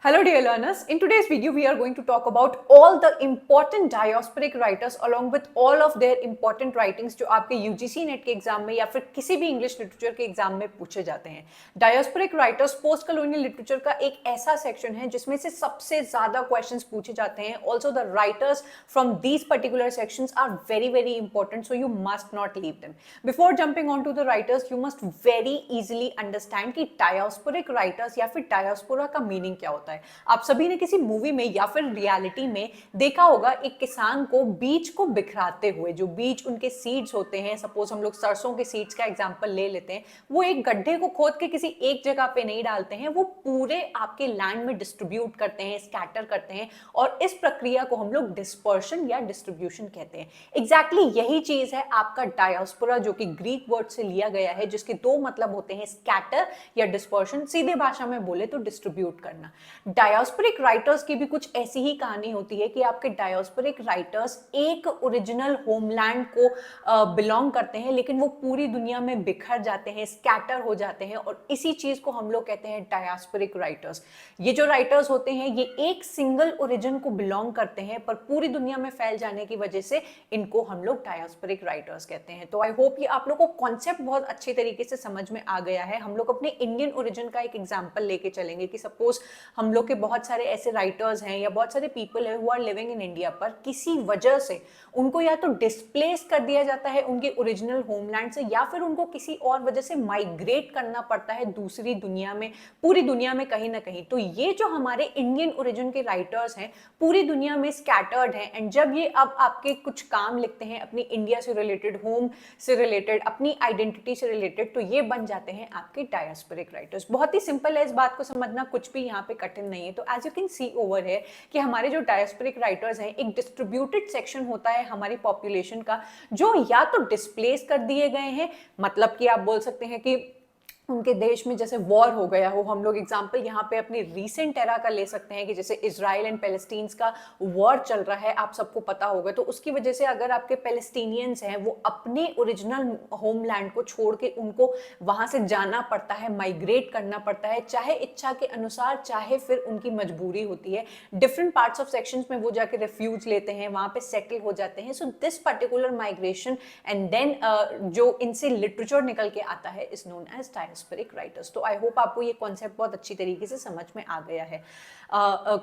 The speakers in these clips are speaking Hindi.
Hello dear learners, in today's video we are going to talk about all the important diasporic writers along with all of their important writings जो आपके UGC नेट के एग्जाम में या फिर किसी भी इंग्लिश लिटरेचर के एग्जाम में पूछे जाते हैं। Diasporic writers post colonial literature का एक ऐसा सेक्शन है जिसमें से सबसे ज्यादा क्वेश्चंस पूछे जाते हैं। Also the writers from these particular sections are very important, so you must not leave them. Before jumping on to the writers you must very easily understand कि डायस्पोरिक राइटर्स या फिर डायस्पोरा का मीनिंग क्या होता है। आप सभी ने किसी मूवी में या फिर रियलिटी में देखा होगा एक किसान को बीज को बिखराते हुए। जो बीज उनके सीड्स होते हैं, सपोज हम लोग सरसों के सीड्स का एग्जांपल ले लेते हैं, वो एक गड्ढे को खोद के किसी एक जगह पे नहीं डालते हैं, वो पूरे आपके लैंड में डिस्ट्रीब्यूट करते हैं, स्कैटर करते हैं, और इस प्रक्रिया को हम लोग डिस्पर्शन या डिस्ट्रीब्यूशन कहते हैं। एग्जैक्टली यही चीज है आपका डायस्पोरा, जो कि ग्रीक वर्ड से लिया गया है, जिसके दो मतलब होते हैं, स्कैटर या डिस्पर्शन। सीधे भाषा में बोले तो डिस्ट्रीब्यूट करना। डायस्पोरिक राइटर्स की भी कुछ ऐसी ही कहानी होती है कि आपके डायस्पोरिक राइटर्स एक ओरिजिनल होमलैंड को बिलोंग करते हैं, लेकिन वो पूरी दुनिया में बिखर जाते हैं, स्कैटर हो जाते हैं, और इसी चीज को हम लोग कहते हैं डायस्पोरिक राइटर्स। ये जो राइटर्स होते हैं ये एक सिंगल ओरिजिन को बिलोंग करते हैं, पर पूरी दुनिया में फैल जाने की वजह से इनको हम लोग डायस्पोरिक राइटर्स कहते हैं। तो आई होप ये आप लोग को कॉन्सेप्ट बहुत अच्छी तरीके से समझ में आ गया है। हम लोग अपने इंडियन ओरिजिन का एक एग्जाम्पल लेके चलेंगे कि सपोज हम लोग के बहुत सारे ऐसे राइटर्स हैं या बहुत सारे पीपल हैं who are living in India, पर किसी वजह से उनको या तो डिस्प्लेस कर दिया जाता है उनके ओरिजिनल होमलैंड से, या फिर उनको किसी और वजह से माइग्रेट करना पड़ता है दूसरी दुनिया में, पूरी दुनिया में कहीं ना कहीं। तो ये जो हमारे इंडियन ओरिजिन के राइटर्स हैं पूरी दुनिया में स्कैटर्ड हैं, एंड जब ये अब आपके कुछ काम लिखते हैं अपनी इंडिया से रिलेटेड, होम से रिलेटेड, अपनी आइडेंटिटी से रिलेटेड, तो ये बन जाते हैं आपके डायस्पोरिक राइटर्स। बहुत ही सिंपल है इस बात को समझना, कुछ भी यहाँ पे कठिन नहीं है। तो as you can see over है कि हमारे जो डायस्पोरिक राइटर्स हैं, एक डिस्ट्रीब्यूटेड सेक्शन होता है हमारी पॉपुलेशन का, जो या तो डिस्प्लेस कर दिए गए हैं, मतलब कि आप बोल सकते हैं कि उनके देश में जैसे वॉर हो गया हो। हम लोग एग्जांपल यहाँ पे अपनी रीसेंट एरा का ले सकते हैं कि जैसे इजराइल एंड पैलेस्टीन्स का वॉर चल रहा है, आप सबको पता होगा। तो उसकी वजह से अगर आपके पैलेस्टीनियंस हैं वो अपने ओरिजिनल होमलैंड को छोड़ के उनको वहां से जाना पड़ता है, माइग्रेट करना पड़ता है, चाहे इच्छा के अनुसार चाहे फिर उनकी मजबूरी होती है। डिफरेंट पार्ट्स ऑफ सेक्शंस में वो जाके रेफ्यूज लेते हैं, वहां पे सेटल हो जाते हैं। So this particular migration and then जो इनसे लिटरेचर निकल के आता है is known as diasporic writers. तो आई होप आपको ये कॉन्सेप्ट बहुत अच्छी तरीके से समझ में आ गया है।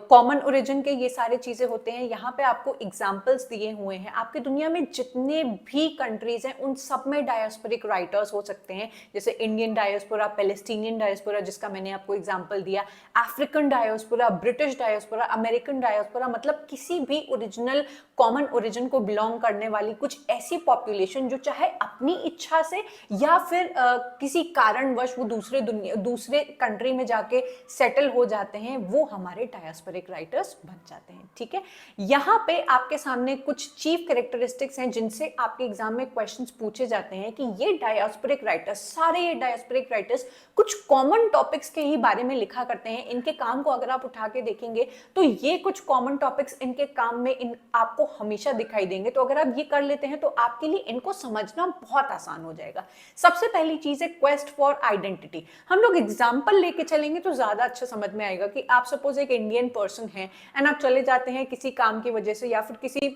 कॉमन ओरिजिन के ये सारे चीजें होते हैं। यहाँ पे आपको एग्जांपल्स दिए हुए हैं। आपकी दुनिया में जितने भी कंट्रीज हैं उन सब में डायस्पोरिक राइटर्स हो सकते हैं, जैसे इंडियन डायस्पोरा, पैलेस्टीनियन डायस्पोरा जिसका मैंने आपको एग्जांपल दिया, African diaspora, British diaspora, American diaspora, मतलब किसी भी ओरिजिनल कॉमन ओरिजिन को बिलोंग करने वाली कुछ ऐसी पॉपुलेशन जो चाहे अपनी इच्छा से या फिर किसी कारणवश वो दूसरे कंट्री में जाके सेटल हो जाते हैं, वो हमारे डायस्पोरिक राइटर्स बन जाते हैं। ठीक है, यहाँ पे आपके सामने कुछ चीफ कैरेक्टरिस्टिक्स हैं जिनसे आपके एग्जाम में क्वेश्चंस पूछे जाते हैं कि ये डायस्पोरिक राइटर्स, सारे ये डायस्पोरिक राइटर्स कुछ कॉमन टॉपिक्स के ही बारे में लिखा करते हैं। इनके काम को अगर आप उठा के देखेंगे तो ये कुछ कॉमन टॉपिक्स इनके काम में आपको हमेशा दिखाई देंगे। तो अगर आप ये कर लेते हैं तो आपके लिए इनको समझना बहुत आसान हो जाएगा। सबसे पहली चीज है क्वेस्ट फॉर आइडेंटिटी। हम लोग एग्जांपल लेके चलेंगे तो ज्यादा अच्छा समझ में आएगा कि आप सपोज एक इंडियन पर्सन है एंड आप चले जाते हैं किसी काम की वजह से या फिर किसी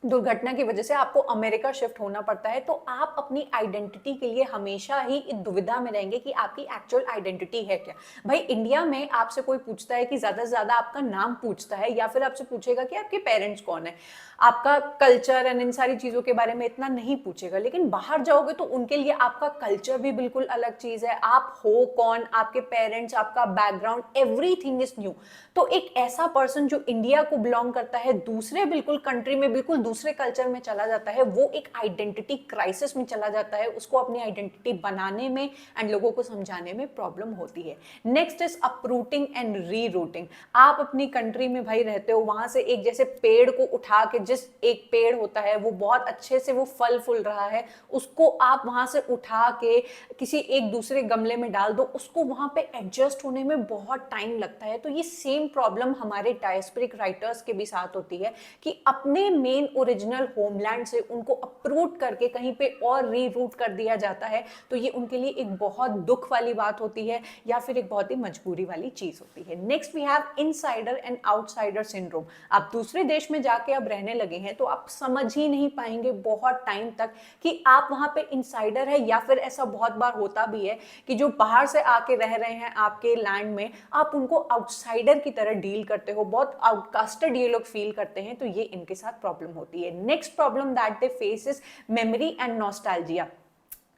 दुर्घटना की वजह से आपको अमेरिका शिफ्ट होना पड़ता है, तो आप अपनी आइडेंटिटी के लिए हमेशा ही दुविधा में रहेंगे कि आपकी एक्चुअल आइडेंटिटी है क्या। भाई इंडिया में आपसे कोई पूछता है कि ज्यादा से ज्यादा आपका नाम पूछता है या फिर आपसे पूछेगा कि आपके पेरेंट्स कौन है, आपका कल्चर एंड इन सारी चीजों के बारे में इतना नहीं पूछेगा। लेकिन बाहर जाओगे तो उनके लिए आपका कल्चर भी बिल्कुल अलग चीज है, आप हो कौन, आपके पेरेंट्स, आपका बैकग्राउंड, एवरीथिंग इज न्यू। तो एक ऐसा पर्सन जो इंडिया को बिलोंग करता है, दूसरे बिल्कुल कंट्री में, बिल्कुल दूसरे कल्चर में चला जाता है, वो एक आइडेंटिटी क्राइसिस में चला जाता है। उसको अपनी आइडेंटिटी बनाने में एंड लोगों को समझाने में प्रॉब्लम होती है। Next is uprooting and rerouting. आप अपनी कंट्री में भाई रहते हो, वहां से एक जैसे पेड़ को उठा के, जिस एक पेड़ होता है वो बहुत अच्छे से वो फल फूल रहा है, उसको आप वहां से उठा के किसी एक दूसरे गमले में डाल दो, उसको वहां पे एडजस्ट होने में बहुत टाइम लगता है। तो ये सेम प्रॉब्लम हमारे डायस्पोरिक राइटर्स के भी साथ होती है कि अपने मेन ओरिजिनल होमलैंड से उनको अप्रूट करके कहीं पे और रीरूट कर दिया जाता है, तो ये उनके लिए एक बहुत दुख वाली बात होती है या फिर एक बहुत ही मजबूरी वाली चीज होती है। Next we have insider and outsider syndrome. आप दूसरे देश में जाके अब रहने लगे हैं तो आप समझ ही नहीं पाएंगे बहुत टाइम तक कि आप वहां पे इनसाइडर है, या फिर ऐसा बहुत बार होता भी है कि जो बाहर से आके रह रहे हैं आपके लैंड में, आप उनको आउटसाइडर की तरह डील करते हो, बहुत आउटकास्टेड ये लोग फील करते हैं, तो ये इनके साथ प्रॉब्लम होती है। Next problem that they face is memory and nostalgia.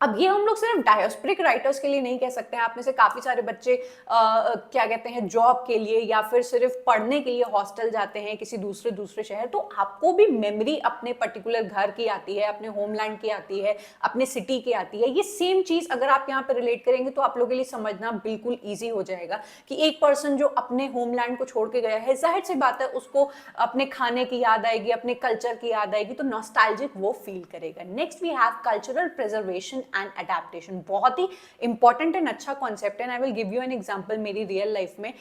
अब ये हम लोग सिर्फ डायोस्पेरिक राइटर्स के लिए नहीं कह सकते हैं। आप में से काफी सारे बच्चे क्या कहते हैं, जॉब के लिए या फिर सिर्फ पढ़ने के लिए हॉस्टल जाते हैं किसी दूसरे शहर, तो आपको भी मेमोरी अपने पर्टिकुलर घर की आती है, अपने होमलैंड की आती है, अपने सिटी की आती है। ये सेम चीज अगर आप यहाँ पे रिलेट करेंगे तो आप लोगों के लिए समझना बिल्कुल ईजी हो जाएगा कि एक पर्सन जो अपने होमलैंड को छोड़ के गया है, जाहिर सी बात है उसको अपने खाने की याद आएगी, अपने कल्चर की याद आएगी, तो नॉस्टैल्जिक वो फील करेगा। Next we have cultural preservation and adaptation. बहुत ही इंपॉर्टेंट एंड अच्छा कॉन्सेप्ट है। I will give you an example मेरी रियल लाइफ में।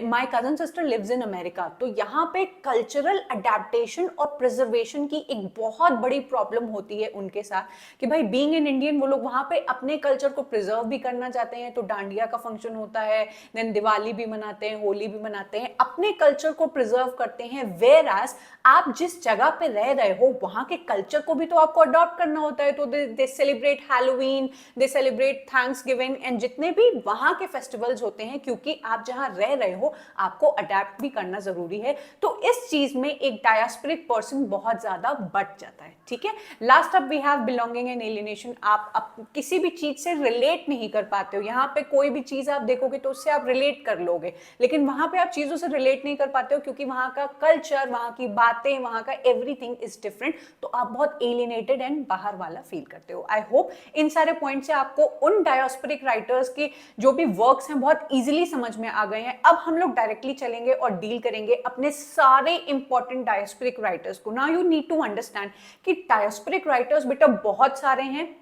My cousin sister lives in America, तो यहाँ पे कल्चरल अडेप्टेशन और प्रिजर्वेशन की एक बहुत बड़ी प्रॉब्लम होती है उनके साथ कि भाई बीइंग एन इंडियन वो लोग वहां पे अपने कल्चर को प्रिजर्व भी करना चाहते हैं, तो डांडिया का फंक्शन होता है, देन दिवाली भी मनाते हैं, होली भी मनाते हैं, अपने कल्चर को प्रिजर्व करते हैं। वेयर एज आप जिस जगह पे रह रहे हो वहां के कल्चर को भी तो आपको अडॉप्ट करना होता है, तो दे celebrate Halloween, they celebrate Thanksgiving and जितने भी वहां के फेस्टिवल्स होते हैं, क्योंकि आप जहां रह रहे हो आपको अडेप्ट भी करना जरूरी है। तो इस चीज में एक डायस्पोरिक पर्सन बहुत ज्यादा बट जाता है। ठीक है, last up we have belonging and alienation. आप किसी भी चीज से रिलेट नहीं कर पाते हो। यहाँ पे कोई भी चीज आप देखोगे तो उससे आप रिलेट कर लोगे, लेकिन वहां पे आप चीजों से रिलेट नहीं कर पाते हो क्योंकि वहां का कल्चर, वहां की बातें, वहां का एवरीथिंग इज डिफरेंट, तो आप बहुत एलिनेटेड एंड बाहर वाला फील करते हो। आई होप इन सारे पॉइंट से आपको उन डायोस्पेरिक राइटर्स के जो भी वर्क्स हैं बहुत इजीली समझ में आ गए हैं। अब हम लोग डायरेक्टली चलेंगे और डील करेंगे अपने सारे इंपॉर्टेंट डायोस्पेरिक राइटर्स को। Now you need to understand कि डायोस्पेरिक राइटर्स बेटा बहुत सारे हैं।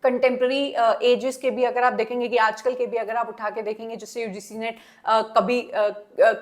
कंटेम्प्रेरी एजेस के भी अगर आप देखेंगे कि आजकल के भी अगर आप उठा के देखेंगे, जैसे यूजीसी नेट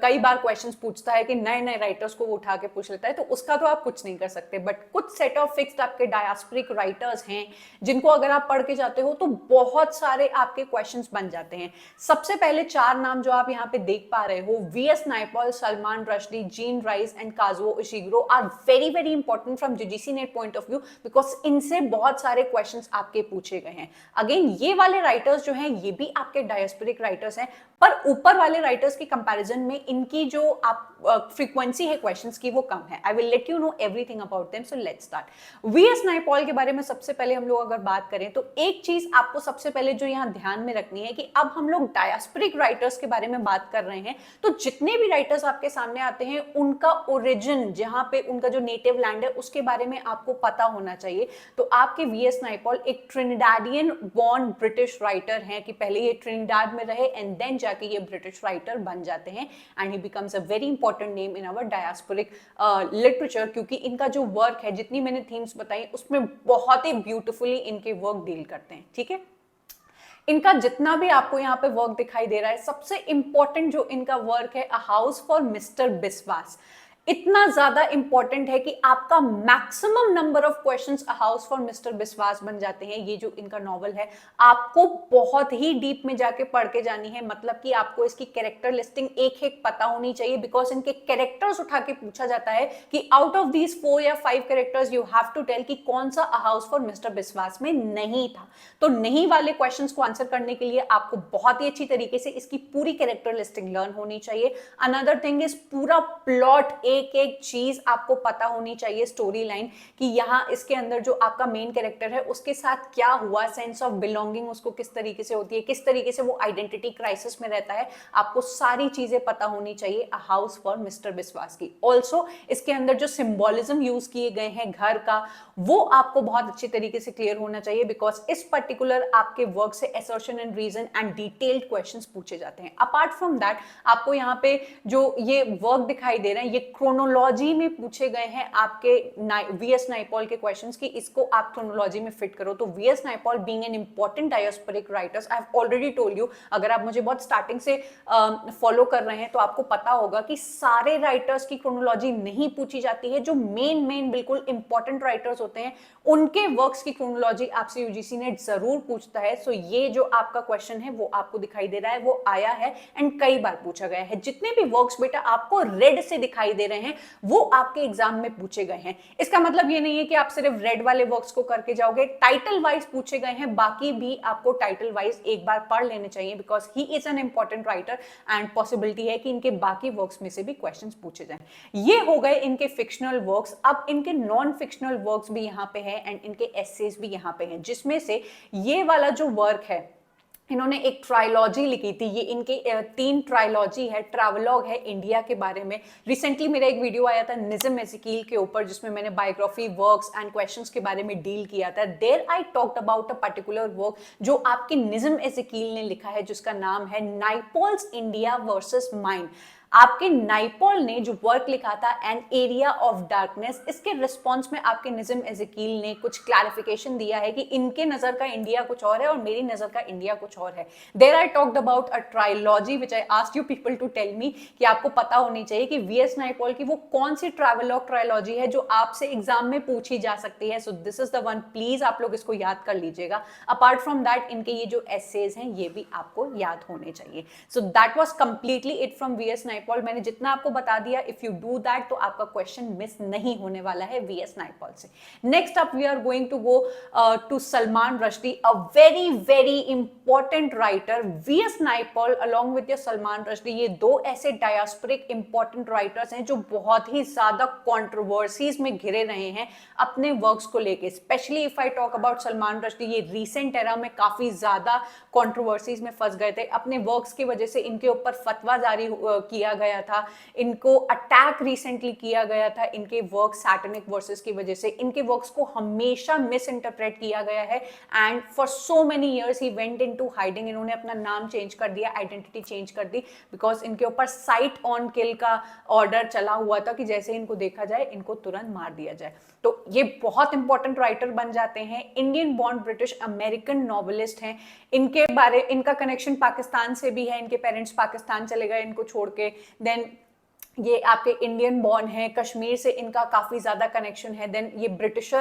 कई बार क्वेश्चंस पूछता है कि नए नए राइटर्स को वो उठा के पूछ लेता है, तो उसका तो आप कुछ नहीं कर सकते। बट कुछ सेट ऑफ फिक्स्ड आपके डायस्पोरिक राइटर्स हैं जिनको अगर आप पढ़ के जाते हो तो बहुत सारे आपके क्वेश्चंस बन जाते हैं। सबसे पहले 4 नाम जो आप यहाँ पे देख पा रहे हो, V S Naipaul, Salman Rushdie, Jean Rhys and Kazuo Ishiguro are very very important from UGC NET point of view, because इनसे बहुत सारे क्वेश्चंस आपके पूछे गए हैं। अगेन ये वाले राइटर्स जो हैं ये भी आपके डायस्पोरिक राइटर्स हैं, पर ऊपर वाले राइटर्स की कंपैरिजन में इनकी जो आप फ्रीक्वेंसी है क्वेश्चंस की वो कम है। I will let you know everything about them, so let's start. VS Naipaul के बारे में सबसे पहले हम लोग अगर बात करें तो एक चीज आपको सबसे पहले जो यहाँ ध्यान में रखनी है कि अब हम लोग डायस्पोरिक राइटर्स के बारे में बात कर रहे हैं, तो जितने भी राइटर्स आपके सामने आते हैं उनका ओरिजिन, जहां पे उनका जो नेटिव लैंड है उसके बारे में आपको पता होना चाहिए। तो आपके वीएस नायपॉल एक ट्रिनिडाडियन बॉर्न ब्रिटिश राइटर हैं कि पहले ये ट्रिनिडाड में रहे एंड देन जाके ये ब्रिटिश राइटर बन जाते हैं and he becomes a very important name in our diasporic literature, क्योंकि इनका जो वर्क है, जितनी मैंने थीम्स बताई उसमें बहुत ही ब्यूटीफुली इनके वर्क डील करते हैं। ठीक है, इनका जितना भी आपको यहाँ पे वर्क दिखाई दे रहा है, सबसे इंपॉर्टेंट जो इनका वर्क है, a house for mister Biswas, इतना ज्यादा इंपॉर्टेंट है कि आपका maximum number of questions a house for mister Biswas बन जाते हैं। ये जो इनका नॉवल है आपको बहुत ही डीप में जाके पढ़ के जानी है, मतलब कि आपको इसकी कैरेक्टर लिस्टिंग एक एक पता होनी चाहिए, बिकॉज इनके कैरेक्टर्स उठा के पूछा जाता है कि आउट ऑफ दीज 4 या 5 characters you have to tell कि कौन सा a house for mister Biswas में नहीं था। तो नहीं वाले क्वेश्चंस को आंसर करने के लिए आपको बहुत ही अच्छी तरीके से इसकी पूरी कैरेक्टर लिस्टिंग लर्न होनी चाहिए। अनदर थिंग इज पूरा प्लॉट, एक एक चीज आपको पता होनी चाहिए, स्टोरी लाइन, कि यहाँ इसके अंदर जो आपका मेन कैरेक्टर है उसके साथ क्या हुआ, सेंस ऑफ बिलोंगिंग उसको किस तरीके से होती है, किस तरीके से वो आइडेंटिटी क्राइसिस में रहता है, आपको सारी चीजें पता होनी चाहिए अ हाउस फॉर मिस्टर बिस्वास की। ऑल्सो इसके अंदर जो सिंबॉलिज्म यूज किए गए हैं घर का, वो आपको बहुत अच्छी तरीके से क्लियर होना चाहिए, बिकॉज इस पर्टिकुलर आपके वर्क से assertion and reason and detailed questions पूछे जाते हैं। अपार्ट फ्रॉम दैट आपको यहाँ पे जो ये वर्क दिखाई दे रहे हैं, ये क्रोनोलॉजी में पूछे गए हैं आपके वीएस नाइपॉल के क्वेश्चंस कि इसको आप क्रोनोलॉजी में फिट करो। तो VS Naipaul being an important diasporic writers, I have already told you, अगर आप मुझे बहुत स्टार्टिंग से फॉलो कर रहे हैं तो आपको पता होगा कि सारे राइटर्स की क्रोनोलॉजी नहीं पूछी जाती है। जो मेन बिल्कुल इंपॉर्टेंट राइटर्स होते हैं उनके वर्क्स की क्रोनोलॉजी आपसे यूजीसी नेट जरूर पूछता है। सो ये जो आपका क्वेश्चन है वो आपको दिखाई दे रहा है, वो आया है एंड कई बार पूछा गया है। जितने भी वर्क्स बेटा आपको रेड से दिखाई दे रहे हैं वो आपके एग्जाम में पूछे गए हैं। इसका मतलब ये नहीं है कि आप सिर्फ रेड वाले वर्क्स को करके जाओगे, टाइटल वाइज पूछे गए हैं, बाकी भी आपको टाइटल वाइज एक बार पढ़ लेने चाहिए because he is an important writer and possibility है कि इनके बाकी वर्क्स में से भी क्वेश्चंस पूछे जाएं। ये हो गए इनके फिक्शनल वर्क्स। अब इनके नॉन फिक्शनल वर्क्स भी यहाँ पे है एंड इनके एसेज भी यहाँ पे हैं, जिसमें से ये वाला जो वर्क है इन्होंने एक ट्रायलॉजी लिखी थी। ये इनके 3 ट्रायलॉजी है, ट्रैवलॉग है इंडिया के बारे में। रिसेंटली मेरा एक वीडियो आया था निज़म एज़ेकिएल के ऊपर जिसमें मैंने बायोग्राफी, वर्क्स एंड क्वेश्चंस के बारे में डील किया था। There I talked about a particular work जो आपके निज़म एज़ेकिएल ने लिखा है, जिसका नाम है नाइपॉल्स इंडिया वर्सेस माइन। आपके नाइपॉल ने जो वर्क लिखा था एन एरिया ऑफ डार्कनेस, इसके रिस्पॉन्स में आपके निज़म एज़ेकिएल ने कुछ क्लैरिफिकेशन दिया है कि इनके नजर का इंडिया कुछ और है और मेरी नजर का इंडिया कुछ और है। There I talked about a trilogy which I asked you people to tell me कि आपको पता होनी चाहिए कि वीएस नाइपॉल की वो कौन सी ट्रैवलॉग ट्रायलॉजी है जो आपसे एग्जाम में पूछी जा सकती है। So this is the one, please आप लोग इसको याद कर लीजिएगा। अपार्ट फ्रॉम दैट इनके ये जो एसेज हैं ये भी आपको याद होने चाहिए। So that was completely it from VS Naipaul. मैंने जितना आपको बता दिया, इफ यू डू दैट तो आपका क्वेश्चन मिस नहीं होने वाला है वीएस नाइपॉल से। Next up we are going to go to Salman Rushdie, a very very important writer. VS Naipaul along with Salman Rushdie, ये 2 ऐसे डायस्पोरिक इंपॉर्टेंट राइटर्स हैं जो बहुत ही ज्यादा कंट्रोवर्सीज में घिरे रहे हैं अपने वर्क्स को लेके। Specially if I talk about Salman Rushdie, ये रिसेंट एरा में काफी ज्यादा कंट्रोवर्सीज में फंस गए थे। अपने वर्क्स की वजह से इनके ऊपर फतवा जारी किया गया था, इनको अटैक रिसेंटली किया गया था इनके वर्क सैटेनिक वर्सेस की वजह से। इनके वर्क्स को हमेशा मिस इंटरप्रेट किया गया है and for so many years he went into hiding. इन्होंने अपना नाम चेंज कर दिया, आइडेंटिटी चेंज कर दी बिकॉज इनके ऊपर साइट ऑन किल का ऑर्डर चला हुआ था कि जैसे इनको देखा जाए इनको तुरंत मार दिया जाए। तो ये बहुत इंपॉर्टेंट राइटर बन जाते हैं, Indian born British American novelist हैं। इनका कनेक्शन पाकिस्तान से भी है, इनके पेरेंट्स पाकिस्तान चले गए इनको छोड़ के। देन ये आपके इंडियन बॉर्न है, कश्मीर से इनका काफ़ी ज़्यादा कनेक्शन है। देन ये ब्रिटिश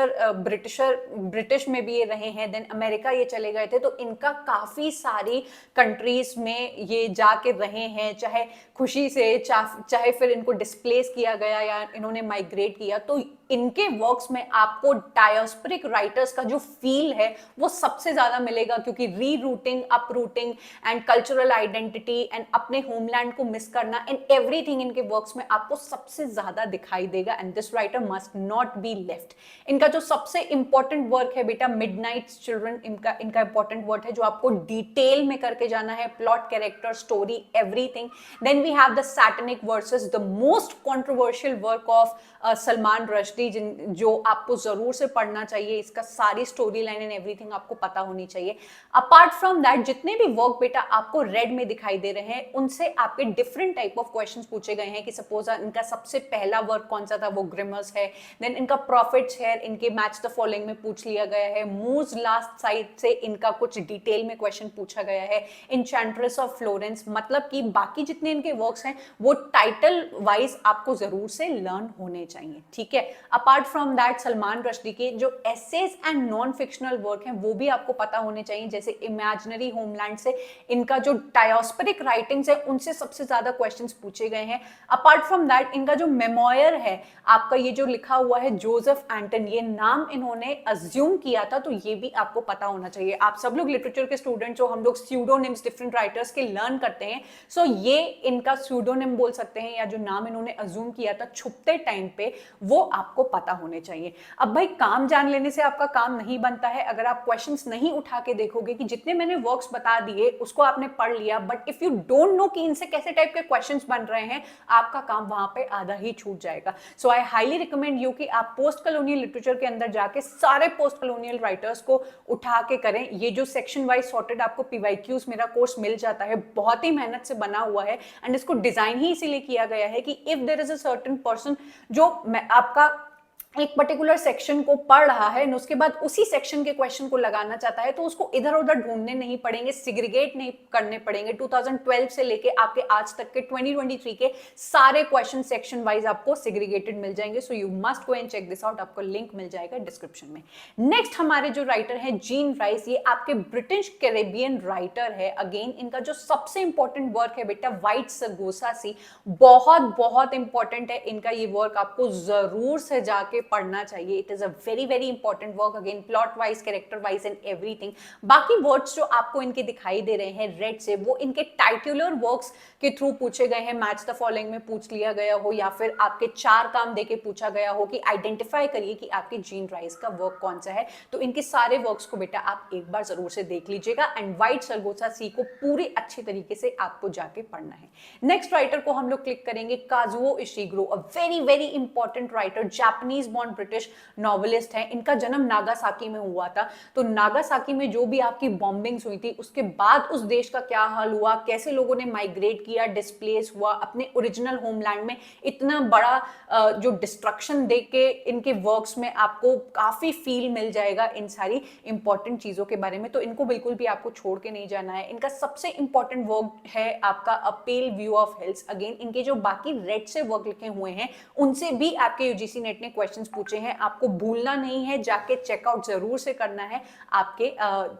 में भी ये रहे हैं। देन अमेरिका ये चले गए थे, तो इनका काफ़ी सारी कंट्रीज़ में ये जाके रहे हैं, चाहे खुशी से चाहे फिर इनको डिस्प्लेस किया गया या इन्होंने माइग्रेट किया। तो इनके वर्क्स में आपको डायस्पोरिक राइटर्स का जो फील है वो सबसे ज़्यादा मिलेगा, क्योंकि rerouting, uprooting and cultural identity and अपने होमलैंड को मिस करना एंड एवरीथिंग इनके वर्क्स में आपको सबसे ज्यादा दिखाई देगा and this writer must not be left. इनका जो सबसे इंपॉर्टेंट वर्क है बेटा मिडनाइट चिल्ड्रन, इनका इंपॉर्टेंट वर्क है जो आपको डिटेल में करके जाना है, plot, character, story, everything. Then we have the satanic verses, the most controversial work of Salman Rushdie, जो आपको जरूर से पढ़ना चाहिए। इसका सारी स्टोरी लाइन एंड एवरीथिंग आपको पता होनी चाहिए। अपार्ट फ्रॉम दैट जितने भी वर्क बेटा आपको रेड में दिखाई दे रहे हैं उनसे आपके डिफरेंट टाइप ऑफ क्वेश्चंस पूछे गए हैं कि सपोज इनका सबसे पहला वर्क कौन सा था, वो ग्रिमर्स है। देन इनका प्रॉफिट्स है, इनके मैच द फॉलोइंग में पूछ लिया गया है। मूव्स लास्ट साइड से इनका कुछ डिटेल में क्वेश्चन पूछा गया है। एन्चेंट्रेस ऑफ फ्लोरेंस, मतलब कि बाकी जितने इनके वर्क्स हैं वो टाइटल वाइज आपको जरूर से लर्न होने चाहिए, ठीक है। Apart from that Salman Rushdie के जो essays and non fictional work हैं वो भी आपको पता होने चाहिए, जैसे इमेजिनरी होमलैंड से इनका जो डायस्पोरिक राइटिंग्स है उनसे सबसे ज्यादा क्वेश्चंस पूछे गए हैं। अपार्ट फ्रॉम दैट इनका जो मेमोयर है आपका, ये जो लिखा हुआ है जोसेफ एंटन, ये नाम इन्होंने अज्यूम किया था, तो ये भी आपको पता होना चाहिए। आप सब लोग लिटरेचर के स्टूडेंट्स हो, हम लोग स्यूडोनिम्स डिफरेंट राइटर्स के लर्न करते हैं, सो ये इनका स्यूडोनिम बोल सकते हैं या जो नाम इन्होंने अज्यूम किया था छुपते टाइम पे, वो आपको आपको पता होने चाहिए। अब भाई काम जान लेने से आपका काम नहीं बनता है। अगर आप क्वेश्चंस नहीं उठा के देखोगे कि जितने मैंने वर्क्स बता दिए उसको आपने पढ़ लिया, but if you don't know कि इनसे कैसे टाइप के क्वेश्चंस बन रहे हैं, आपका काम वहां पे आधा ही छूट जाएगा। सो आई हाईली रिकमेंड यू कि आप पोस्ट कॉलोनियल लिटरेचर के अंदर जाके सारे पोस्ट कॉलोनियल राइटर्स को उठा के करें। ये जो सेक्शन वाइज सॉर्टेड आपको पीवाईक्यूज मेरा कोर्स मिल जाता है, बहुत ही मेहनत से बना हुआ है एंड इसको डिजाइन ही इसीलिए किया गया है कि if there is a certain person जो आपका एक पर्टिकुलर सेक्शन को पढ़ रहा है और उसके बाद उसी सेक्शन के क्वेश्चन को लगाना चाहता है, तो उसको इधर उधर ढूंढने नहीं पड़ेंगे, सिग्रीगेट नहीं करने पड़ेंगे। 2012 से लेके आपके आज तक के 2023 के सारे क्वेश्चन सेक्शन वाइज आपको सिग्रीगेटेड मिल जाएंगे। So you must go and check this out, आपको लिंक मिल जाएगा डिस्क्रिप्शन में। नेक्स्ट हमारे जो राइटर है जीन राइस, ये आपके ब्रिटिश कैरेबियन राइटर है। अगेन इनका जो सबसे इंपॉर्टेंट वर्क है बेटा व्हाइट सरगोसा सी, बहुत बहुत इंपॉर्टेंट है इनका ये वर्क, आपको जरूर से जाके पढ़ना चाहिए। It is a very very important work, again plot wise, character wise and everything. बाकी वर्ड्स जो आपको इनके दिखाई दे रहे हैं रेड से, वो इनके टाइटुलर वर्क्स के थ्रू पूछे गए हैं। मैच द फॉलोइंग में पूछ लिया गया हो या फिर आपके 4 काम देके पूछा गया हो कि आइडेंटिफाई करिए कि आपके जीन राइस का वर्क कौन सा है। तो इनके सारे वर्क्स को बेटा आप एक बार जरूर से देख लीजिएगा एंड व्हाइट सरगोसा सी को पूरी अच्छी तरीके से आपको जाके पढ़ना है। नेक्स्ट राइटर को हम लोग क्लिक करेंगे, Kazuo Ishiguro, a very very important writer, Japanese born British novelist है। इनका जन्म नागासाकी में हुआ था। तो नागासाकी में जो भी आपकी बॉम्बिंग्स हुई थी उसके बाद उस देश का क्या हाल हुआ, कैसे लोगों ने माइग्रेट किया, डिस्प्लेस हुआ अपने ओरिजिनल होमलैंड में, इतना बड़ा जो डिस्ट्रक्शन देख के इनके वर्क्स में आपको काफी फील मिल जाएगा इन सारी इंपॉर्टेंट चीजों के बारे में। तो इनको बिल्कुल भी आपको छोड़ के नहीं जाना है। इनका सबसे इंपॉर्टेंट वर्क है आपका अ पेल व्यू ऑफ हिल्स। अगेन इनके जो बाकी रेड से वर्क लिखे हुए हैं उनसे भी आपके यूजीसी नेट ने क्वेश्चंस पूछे हैं, आपको भूलना नहीं है, जाके चेकआउट जरूर से करना है आपके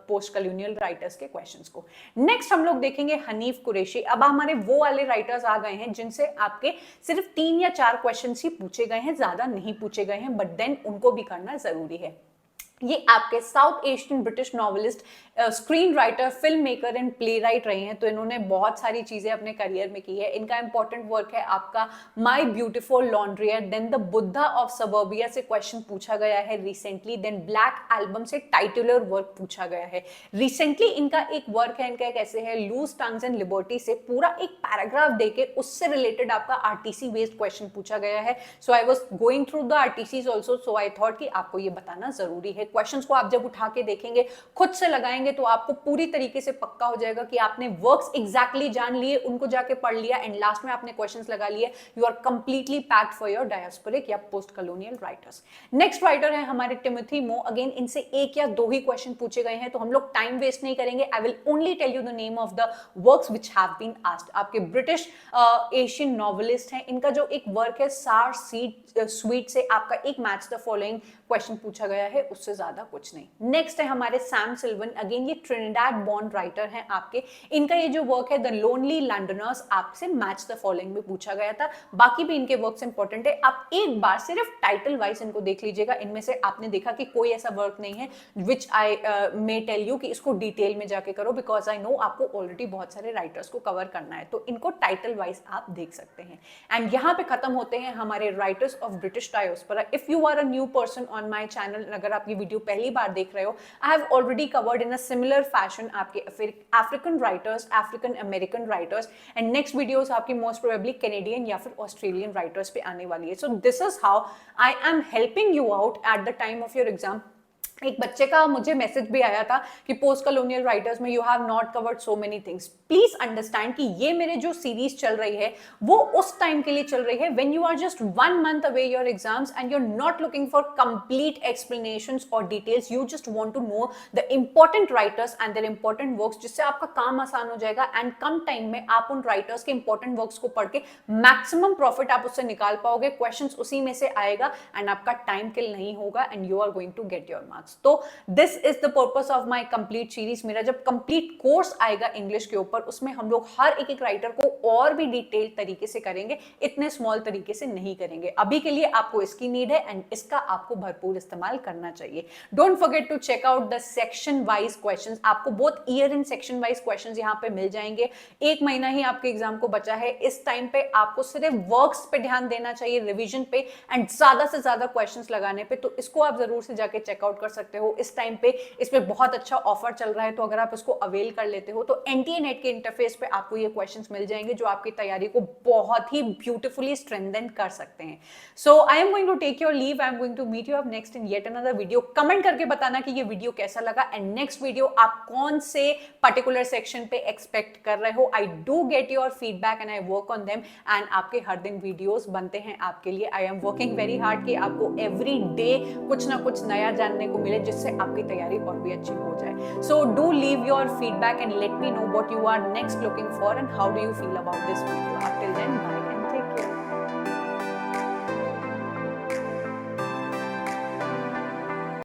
पोस्ट कॉलोनियल राइटर्स के क्वेश्चंस को। नेक्स्ट हम लोग देखेंगे हनीफ कुरैशी। अब हमारे वो वाले राइटर्स आ गए हैं जिनसे आपके सिर्फ 3 या 4 क्वेश्चंस ही पूछे गए हैं, ज्यादा नहीं पूछे गए हैं, बट देन उनको भी करना जरूरी है। ये आपके south Asian British novelist, screen writer, film maker and play right रहे हैं। तो इन्होंने बहुत सारी चीजें अपने करियर में की है। इनका इंपॉर्टेंट वर्क है आपका my beautiful laundrette, then the Buddha of suburbia से क्वेश्चन पूछा गया है रिसेंटली, देन ब्लैक एल्बम से टाइटुलर वर्क पूछा गया है रिसेंटली। इनका एक वर्क है, इनका कैसे है, लूज टंग्स एंड लिबर्टी से पूरा एक पैराग्राफ देके उससे रिलेटेड आपका आरटीसी बेस्ड क्वेश्चन पूछा गया है। So I was going through the RTCs also, so I thought कि आपको ये बताना जरूरी है। क्वेश्चंस को आप जब उठा के देखेंगे, खुद से लगाएंगे, तो आपको पूरी तरीके से पक्का हो जाएगा कि आपने वर्क्स एग्जैक्टली जान लिए, उनको जाके पढ़ लिया एंड लास्ट में आपने क्वेश्चंस लगा लिए। You are completely packed for your diasporic या post colonial writers. Next writer है हमारे टिमोथी मो। अगेन इनसे 1 या 2 ही क्वेश्चन पूछे गए हैं, तो हम लोग टाइम वेस्ट नहीं करेंगे। I will only tell you the name of the works which have been asked. आपके ब्रिटिश एशियन नॉवेलिस्ट हैं। इनका जो एक वर्क है सार सीड स्वीट से आपका एक मैच द फॉलोइंग क्वेश्चन पूछा गया है, उससे ज्यादा कुछ नहीं। नेक्स्ट है हमारे सैम सिल्वन। अगेन ये ट्रिनिडाड बॉर्न राइटर हैं आपके। इनका ये जो वर्क है द लोनली लंडनर्स, आपसे मैच द फॉलोइंग में पूछा गया था। बाकी भी इनके वर्क्स इंपॉर्टेंट है। आप एक बार सिर्फ टाइटल वाइज इनको देख लीजिएगा। इनमें से आपने देखा कि कोई ऐसा वर्क नहीं है विच आई मे टेल यू कि इसको डिटेल में जाके करो, बिकॉज आई नो आपको ऑलरेडी बहुत सारे राइटर्स को कवर करना है। तो इनको टाइटल वाइज आप देख सकते हैं। एंड यहाँ पे खत्म होते हैं हमारे writers of British diaspora. If you are a new person on my channel, अगर आप ये वीडियो पहली बार देख रहे हो, I have already covered in a similar fashion आपके African writers, African American writers, and next videos आपकी मोस्ट प्रोबेबली कैनेडियन या फिर ऑस्ट्रेलियन राइटर्स पे आने वाली है। So this is how I am helping you out at the time of your exam. एक बच्चे का मुझे मैसेज भी आया था कि पोस्ट कॉलोनियल राइटर्स में you have not covered so many things. Please understand कि ये मेरे जो सीरीज चल रही है वो उस टाइम के लिए चल रही है when you are just 1 month away your exams and you are not looking for complete explanations और details. You just want to know the important writers and their important works, जिससे आपका काम आसान हो जाएगा एंड कम टाइम में आप उन राइटर्स के इंपॉर्टेंट वर्क्स को पढ़ के मैक्सिमम प्रॉफिट आप उससे निकाल पाओगे। क्वेश्चंस उसी में से आएगा एंड आपका टाइम किल नहीं होगा and you are going to get your marks. Exams. तो this is the purpose of my complete series. मेरा जब कंप्लीट कोर्स आएगा इंग्लिश के ऊपर, उसमें हम लोग हर एक एक राइटर को और भी डिटेल तरीके से करेंगे, इतने स्मॉल तरीके से नहीं करेंगे। अभी के लिए आपको इसकी नीड है एंड इसका आपको भरपूर इस्तेमाल करना चाहिए। Don't forget to check out the section wise questions. आपको both year and section wise questions यहाँ पे मिल जाएंगे। एक महीना ही आपके एग्जाम को बचा है, इस टाइम पे आपको सिर्फ वर्क्स पे ध्यान देना चाहिए, रिवीजन पे एंड ज्यादा से ज्यादा क्वेश्चंस लगाने पे। तो इसको आप जरूर से जाके चेकआउट कर सकते हो। इस टाइम पे इस पे बहुत अच्छा ऑफर चल रहा है, तो अगर आप इसको अवेल कर लेते हो तो एनटीए नेट के इंटरफेस पे आपको ये क्वेश्चंस मिल जाएंगे जो आपकी तैयारी को बहुत ही ब्यूटीफुली स्ट्रेंथन कर सकते हैं। So I am going to take your leave. I am going to meet you up next in yet another video. Comment करके बताना कि ये वीडियो कैसा लगा एंड नेक्स्ट वीडियो आप कौन से पर्टिकुलर सेक्शन पे एक्सपेक्ट कर रहे हो। I do get your feedback and I work on them and आपके हर दिन वीडियोस बनते हैं आपके लिए। I am working very hard कि आपको एवरी डे कुछ ना कुछ नया जानने को मिले, जिससे आपकी तैयारी और भी अच्छी हो जाए। So do leave your feedback and let me know what you are next looking for and how do you feel about this video. Until then, bye.